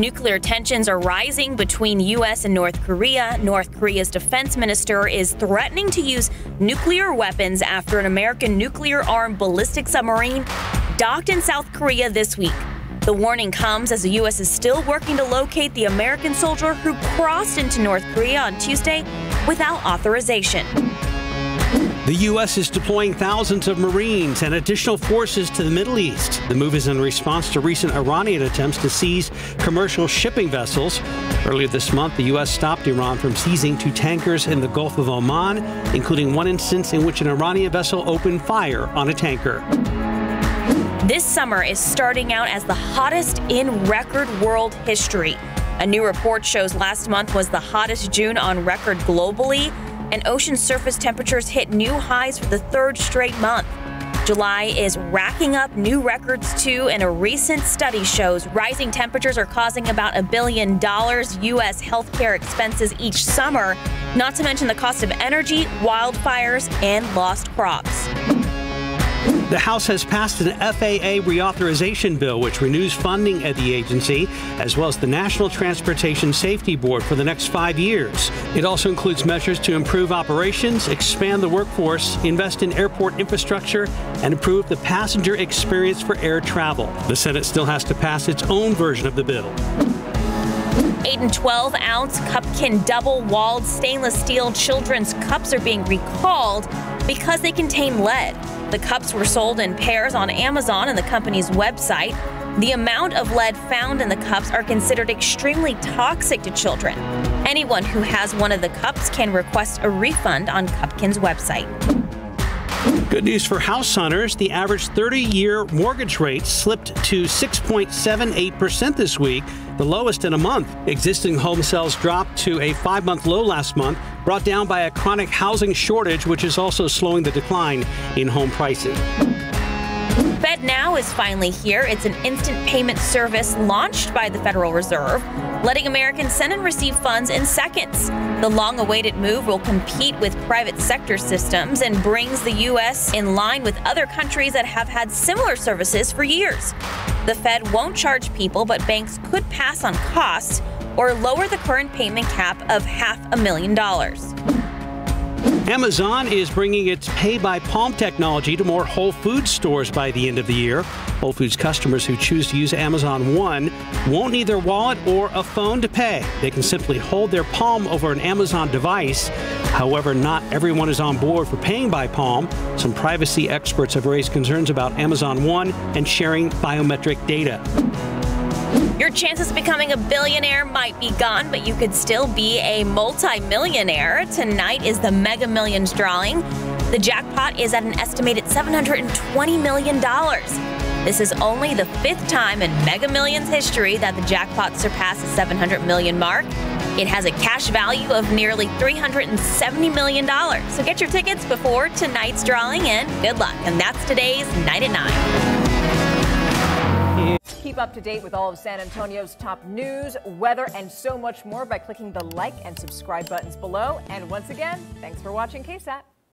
Nuclear tensions are rising between U.S. and North Korea. North Korea's defense minister is threatening to use nuclear weapons after an American nuclear-armed ballistic submarine docked in South Korea this week. The warning comes as the U.S. is still working to locate the American soldier who crossed into North Korea on Tuesday without authorization. The U.S. is deploying thousands of Marines and additional forces to the Middle East. The move is in response to recent Iranian attempts to seize commercial shipping vessels. Earlier this month, the U.S. stopped Iran from seizing 2 tankers in the Gulf of Oman, including one instance in which an Iranian vessel opened fire on a tanker. This summer is starting out as the hottest in record world history. A new report shows last month was the hottest June on record globally, and ocean surface temperatures hit new highs for the 3rd straight month. July is racking up new records too, and a recent study shows rising temperatures are causing about $1 billion U.S. healthcare expenses each summer, not to mention the cost of energy, wildfires, and lost crops. The House has passed an FAA reauthorization bill which renews funding at the agency, as well as the National Transportation Safety Board for the next 5 years. It also includes measures to improve operations, expand the workforce, invest in airport infrastructure, and improve the passenger experience for air travel. The Senate still has to pass its own version of the bill. 8 and 12-ounce Cupkin double-walled stainless steel children's cups are being recalled because they contain lead. The cups were sold in pairs on Amazon and the company's website. The amount of lead found in the cups are considered extremely toxic to children. Anyone who has one of the cups can request a refund on Cupkin's website. Good news for house hunters. The average 30-year mortgage rate slipped to 6.78% this week, the lowest in a month. Existing home sales dropped to a 5-month low last month, brought down by a chronic housing shortage, which is also slowing the decline in home prices. FedNow is finally here. It's an instant payment service launched by the Federal Reserve, letting Americans send and receive funds in seconds. The long-awaited move will compete with private sector systems and brings the U.S. in line with other countries that have had similar services for years. The Fed won't charge people, but banks could pass on costs or lower the current payment cap of $500,000. Amazon is bringing its pay-by-palm technology to more Whole Foods stores by the end of the year. Whole Foods customers who choose to use Amazon One won't need their wallet or a phone to pay. They can simply hold their palm over an Amazon device. However, not everyone is on board for paying by palm. Some privacy experts have raised concerns about Amazon One and sharing biometric data. Your chances of becoming a billionaire might be gone, but you could still be a multi-millionaire. Tonight is the Mega Millions drawing. The jackpot is at an estimated $720 million. This is only the 5th time in Mega Millions history that the jackpot surpassed the 700 million mark. It has a cash value of nearly $370 million. So get your tickets before tonight's drawing, and good luck. And that's today's Night at 9. Keep up to date with all of San Antonio's top news, weather, and so much more by clicking the like and subscribe buttons below. And once again, thanks for watching KSAT.